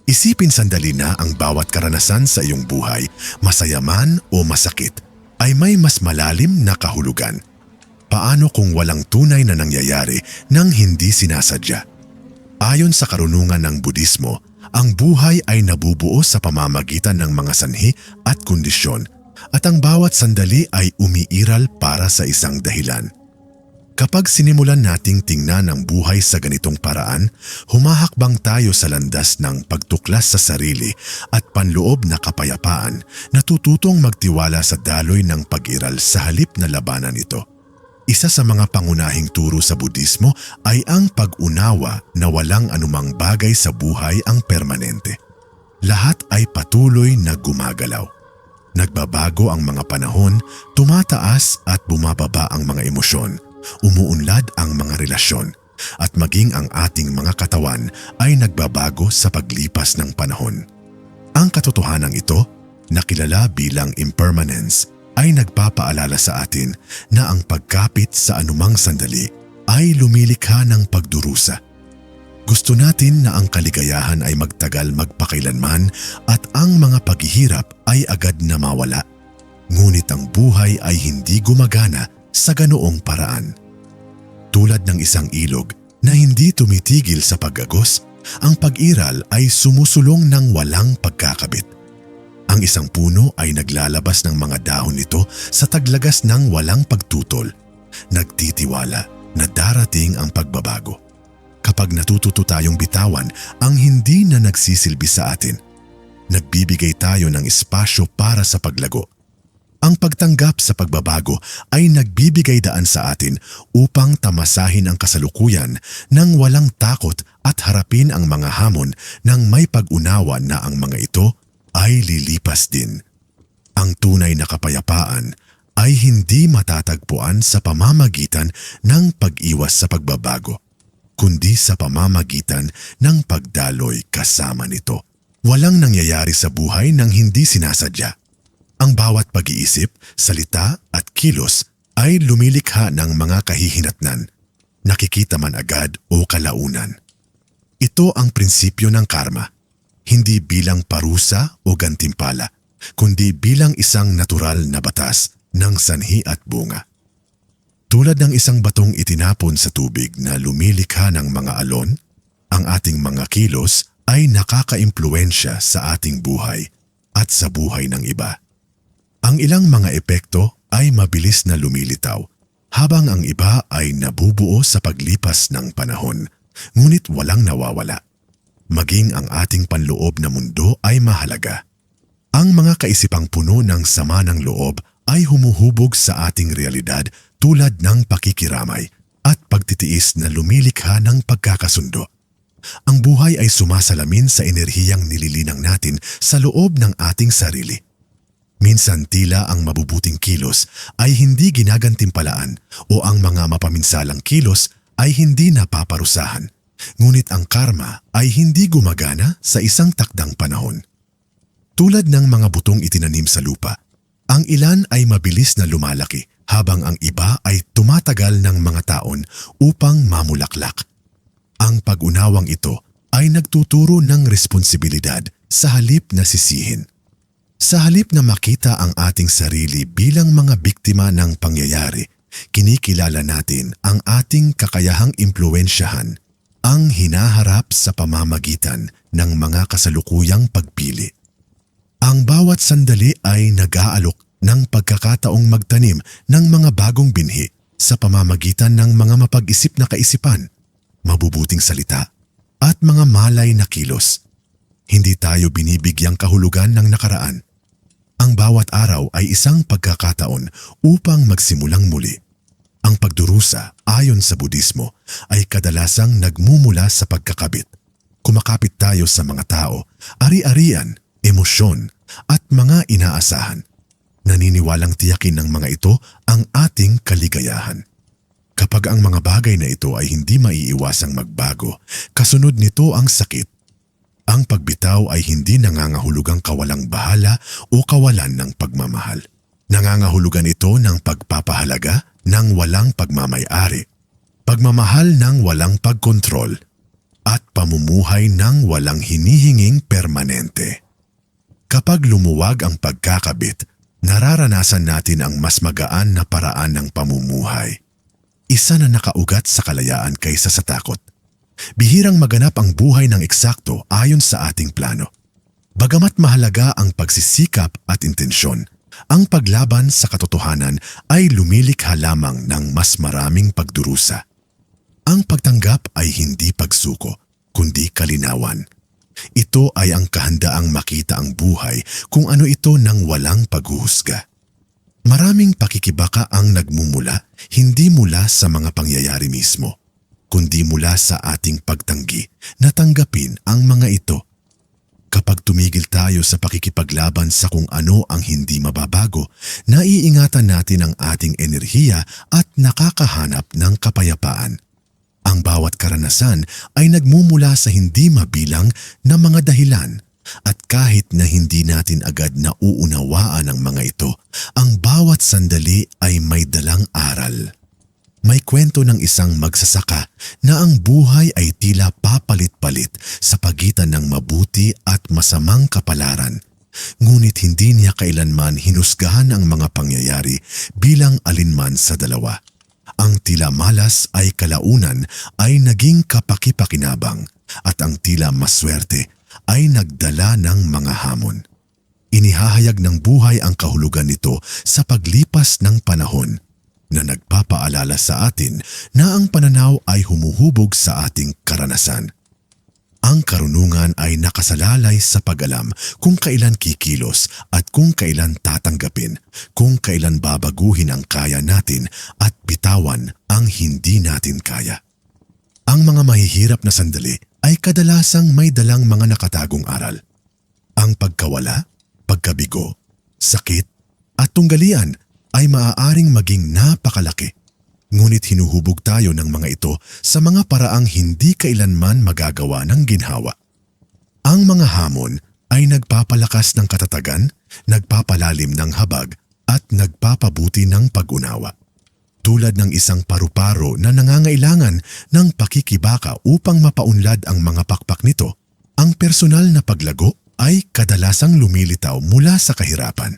Isipin sandali na ang bawat karanasan sa iyong buhay, masaya man o masakit, ay may mas malalim na kahulugan. Paano kung walang tunay na nangyayari nang hindi sinasadya? Ayon sa karunungan ng Budismo, ang buhay ay nabubuo sa pamamagitan ng mga sanhi at kondisyon, at ang bawat sandali ay umiiral para sa isang dahilan. Kapag sinimulan nating tingnan ang buhay sa ganitong paraan, humahakbang tayo sa landas ng pagtuklas sa sarili at panloob na kapayapaan, natututong magtiwala sa daloy ng pag-iral sa halip na labanan ito. Isa sa mga pangunahing turo sa Budismo ay ang pag-unawa na walang anumang bagay sa buhay ang permanente. Lahat ay patuloy na gumagalaw. Nagbabago ang mga panahon, tumataas at bumababa ang mga emosyon, umuunlad ang mga relasyon, at maging ang ating mga katawan ay nagbabago sa paglipas ng panahon. Ang katotohanan ito, na kilala bilang impermanence, ay nagpapaalala sa atin na ang pagkapit sa anumang sandali ay lumilikha ng pagdurusa. Gusto natin na ang kaligayahan ay magtagal magpakailanman at ang mga paghihirap ay agad na mawala. Ngunit ang buhay ay hindi gumagana sa ganoong paraan. Tulad ng isang ilog na hindi tumitigil sa pag-agos, ang pag-iral ay sumusulong ng walang pagkakabit. Ang isang puno ay naglalabas ng mga dahon nito sa taglagas ng walang pagtutol, nagtitiwala na darating ang pagbabago. Kapag natututo tayong bitawan ang hindi na nagsisilbi sa atin, nagbibigay tayo ng espasyo para sa paglago. Ang pagtanggap sa pagbabago ay nagbibigay daan sa atin upang tamasahin ang kasalukuyan ng walang takot at harapin ang mga hamon ng may pag-unawa na ang mga ito ay lilipas din. Ang tunay na kapayapaan ay hindi matatagpuan sa pamamagitan ng pag-iwas sa pagbabago, kundi sa pamamagitan ng pagdaloy kasama nito. Walang nangyayari sa buhay nang hindi sinasadya. Ang bawat pag-iisip, salita at kilos ay lumilikha ng mga kahihinatnan, nakikita man agad o kalaunan. Ito ang prinsipyo ng karma, hindi bilang parusa o gantimpala, kundi bilang isang natural na batas ng sanhi at bunga. Tulad ng isang batong itinapon sa tubig na lumilikha ng mga alon, ang ating mga kilos ay nakakaimpluwensya sa ating buhay at sa buhay ng iba. Ang ilang mga epekto ay mabilis na lumilitaw, habang ang iba ay nabubuo sa paglipas ng panahon, ngunit walang nawawala. Maging ang ating panloob na mundo ay mahalaga. Ang mga kaisipang puno ng sama ng loob ay humuhubog sa ating realidad tulad ng pakikiramay at pagtitiis na lumilikha ng pagkakasundo. Ang buhay ay sumasalamin sa enerhiyang nililinang natin sa loob ng ating sarili. Minsan tila ang mabubuting kilos ay hindi ginagantimpalaan o ang mga mapaminsalang kilos ay hindi napaparusahan. Ngunit ang karma ay hindi gumagana sa isang takdang panahon. Tulad ng mga butong itinanim sa lupa, ang ilan ay mabilis na lumalaki habang ang iba ay tumatagal ng mga taon upang mamulaklak. Ang pag-unawang ito ay nagtuturo ng responsibilidad sa halip na sisihin. Sa halip na makita ang ating sarili bilang mga biktima ng pangyayari, kinikilala natin ang ating kakayahang impluwensyahan, ang hinaharap sa pamamagitan ng mga kasalukuyang pagpili. Ang bawat sandali ay nag-aalok ng pagkakataong magtanim ng mga bagong binhi sa pamamagitan ng mga mapag-isip na kaisipan, mabubuting salita, at mga malay na kilos. Hindi tayo binibigyang kahulugan ng nakaraan. Ang bawat araw ay isang pagkakataon upang magsimulang muli. Ang pagdurusa, ayon sa Budismo, ay kadalasang nagmumula sa pagkakabit. Kumakapit tayo sa mga tao, ari-arian, emosyon, at mga inaasahan. Naniniwalang tiyakin ng mga ito ang ating kaligayahan. Kapag ang mga bagay na ito ay hindi maiiwasang magbago, kasunod nito ang sakit. Ang pagbitaw ay hindi nangangahulugang kawalang bahala o kawalan ng pagmamahal. Nangangahulugan ito ng pagpapahalaga ng walang pagmamay-ari, pagmamahal ng walang pagkontrol, at pamumuhay ng walang hinihinging permanente. Kapag lumuwag ang pagkakabit, nararanasan natin ang mas magaan na paraan ng pamumuhay. Isa na nakaugat sa kalayaan kaysa sa takot. Bihirang maganap ang buhay ng eksakto ayon sa ating plano. Bagamat mahalaga ang pagsisikap at intensyon, ang paglaban sa katotohanan ay lumilikha lamang ng mas maraming pagdurusa. Ang pagtanggap ay hindi pagsuko, kundi kalinawan. Ito ay ang kahandaang makita ang buhay kung ano ito nang walang paghuhusga. Maraming pakikibaka ang nagmumula hindi mula sa mga pangyayari mismo, kundi mula sa ating pagtanggi na tanggapin ang mga ito. Kapag tumigil tayo sa pakikipaglaban sa kung ano ang hindi mababago, naiingatan natin ang ating enerhiya at nakakahanap ng kapayapaan. Ang bawat karanasan ay nagmumula sa hindi mabilang na mga dahilan at kahit na hindi natin agad nauunawaan ang mga ito, ang bawat sandali ay may dalang aral. May kwento ng isang magsasaka na ang buhay ay tila papalit-palit sa pagitan ng mabuti at masamang kapalaran. Ngunit hindi niya kailanman hinusgahan ang mga pangyayari bilang alinman sa dalawa. Ang tila malas ay kalaunan ay naging kapaki-pakinabang at ang tila maswerte ay nagdala ng mga hamon. Inihahayag ng buhay ang kahulugan nito sa paglipas ng panahon na nagpapaalala sa atin na ang pananaw ay humuhubog sa ating karanasan. Ang karunungan ay nakasalalay sa pag-alam kung kailan kikilos at kung kailan tatanggapin, kung kailan babaguhin ang kaya natin at bitawan ang hindi natin kaya. Ang mga mahihirap na sandali ay kadalasang may dalang mga nakatagong aral. Ang pagkawala, pagkabigo, sakit at tunggalian ay maaaring maging napakalaki. Ngunit hinuhubog tayo ng mga ito sa mga paraang hindi kailanman magagawa ng ginhawa. Ang mga hamon ay nagpapalakas ng katatagan, nagpapalalim ng habag at nagpapabuti ng pag-unawa. Tulad ng isang paru-paro na nangangailangan ng pakikibaka upang mapaunlad ang mga pakpak nito, ang personal na paglago ay kadalasang lumilitaw mula sa kahirapan.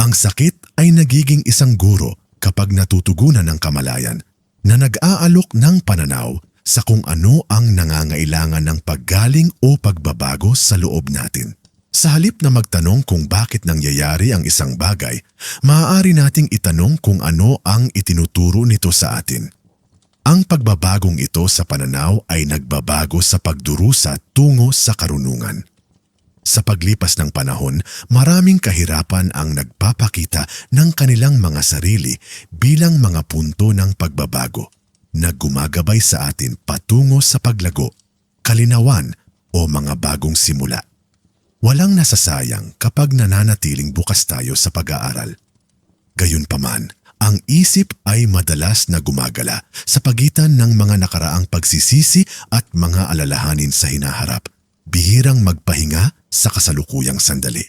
Ang sakit ay nagiging isang guro kapag natutugunan ng kamalayan na nag-aalok ng pananaw sa kung ano ang nangangailangan ng paggaling o pagbabago sa loob natin. Sa halip na magtanong kung bakit nangyayari ang isang bagay, maaari nating itanong kung ano ang itinuturo nito sa atin. Ang pagbabagong ito sa pananaw ay nagbabago sa pagdurusa tungo sa karunungan. Sa paglipas ng panahon, maraming kahirapan ang nagpapakita ng kanilang mga sarili bilang mga punto ng pagbabago na gumagabay sa atin patungo sa paglago, kalinawan o mga bagong simula. Walang nasasayang kapag nananatiling bukas tayo sa pag-aaral. Gayunpaman, ang isip ay madalas na gumagala sa pagitan ng mga nakaraang pagsisisi at mga alalahanin sa hinaharap. Bihirang magpahinga sa kasalukuyang sandali.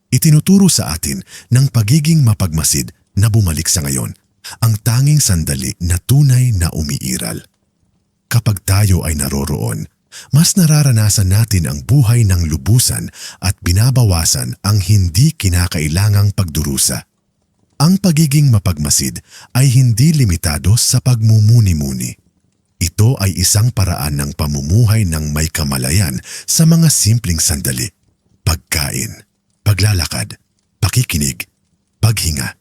Itinuturo sa atin ng pagiging mapagmasid na bumalik sa ngayon, ang tanging sandali na tunay na umiiral. Kapag tayo ay naroroon, mas nararanasan natin ang buhay ng lubusan at binabawasan ang hindi kinakailangang pagdurusa. Ang pagiging mapagmasid ay hindi limitado sa pagmumuni-muni. Ito ay isang paraan ng pamumuhay ng may kamalayan sa mga simpleng sandali. Pagkain, paglalakad, pakikinig, paghinga.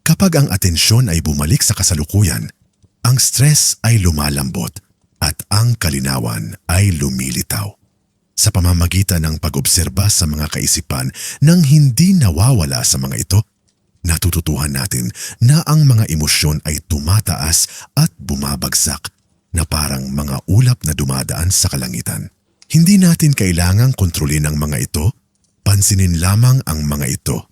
Kapag ang atensyon ay bumalik sa kasalukuyan, ang stress ay lumalambot at ang kalinawan ay lumilitaw. Sa pamamagitan ng pag-obserba sa mga kaisipan nang hindi nawawala sa mga ito, natututuhan natin na ang mga emosyon ay tumataas at bumabagsak na parang mga ulap na dumadaan sa kalangitan. Hindi natin kailangang kontrolin ang mga ito, pansinin lamang ang mga ito.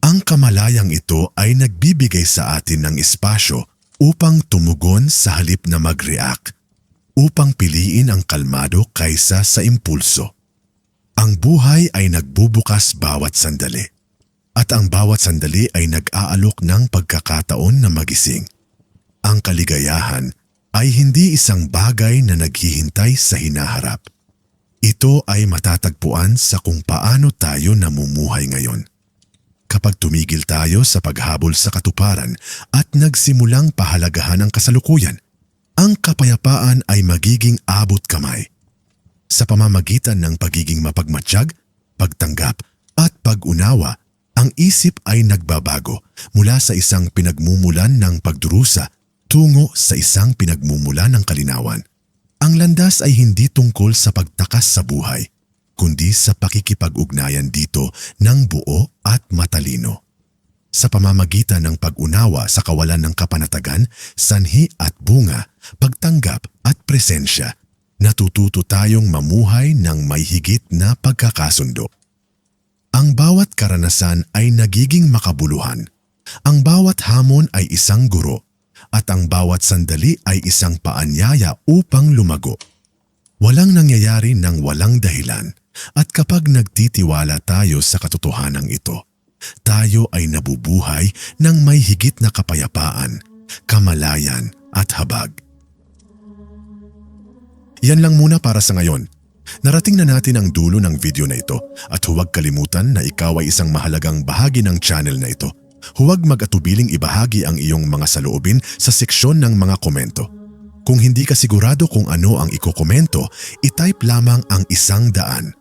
Ang kamalayang ito ay nagbibigay sa atin ng espasyo upang tumugon sa halip na mag-react, upang piliin ang kalmado kaysa sa impulso. Ang buhay ay nagbubukas bawat sandali, at ang bawat sandali ay nag-aalok ng pagkakataon na magising. Ang kaligayahan ay hindi isang bagay na naghihintay sa hinaharap. Ito ay matatagpuan sa kung paano tayo namumuhay ngayon. Kapag tumigil tayo sa paghabol sa katuparan at nagsimulang pahalagahan ang kasalukuyan, ang kapayapaan ay magiging abot kamay. Sa pamamagitan ng pagiging mapagmatsyag, pagtanggap at pag-unawa, ang isip ay nagbabago mula sa isang pinagmumulan ng pagdurusa tungo sa isang pinagmumulan ng kalinawan. Ang landas ay hindi tungkol sa pagtakas sa buhay, kundi sa pakikipag-ugnayan dito ng buo at matalino. Sa pamamagitan ng pag-unawa sa kawalan ng kapanatagan, sanhi at bunga, pagtanggap at presensya, natututo tayong mamuhay ng may higit na pagkakasundo. Ang bawat karanasan ay nagiging makabuluhan. Ang bawat hamon ay isang guro, at ang bawat sandali ay isang paanyaya upang lumago. Walang nangyayari ng walang dahilan, at kapag nagtitiwala tayo sa katotohanan ito, tayo ay nabubuhay ng may higit na kapayapaan, kamalayan at habag. Yan lang muna para sa ngayon. Narating na natin ang dulo ng video na ito at huwag kalimutan na ikaw ay isang mahalagang bahagi ng channel na ito. Huwag mag-atubiling ibahagi ang iyong mga saloobin sa seksyon ng mga komento. Kung hindi ka sigurado kung ano ang ikokomento, itype lamang ang 100.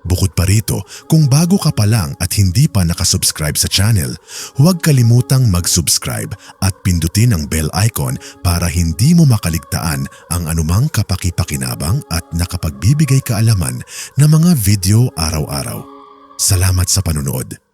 Bukod pa rito, kung bago ka pa lang at hindi pa nakasubscribe sa channel, huwag kalimutang mag-subscribe at pindutin ang bell icon para hindi mo makaligtaan ang anumang kapaki-pakinabang at nakapagbibigay kaalaman na mga video araw-araw. Salamat sa panunood.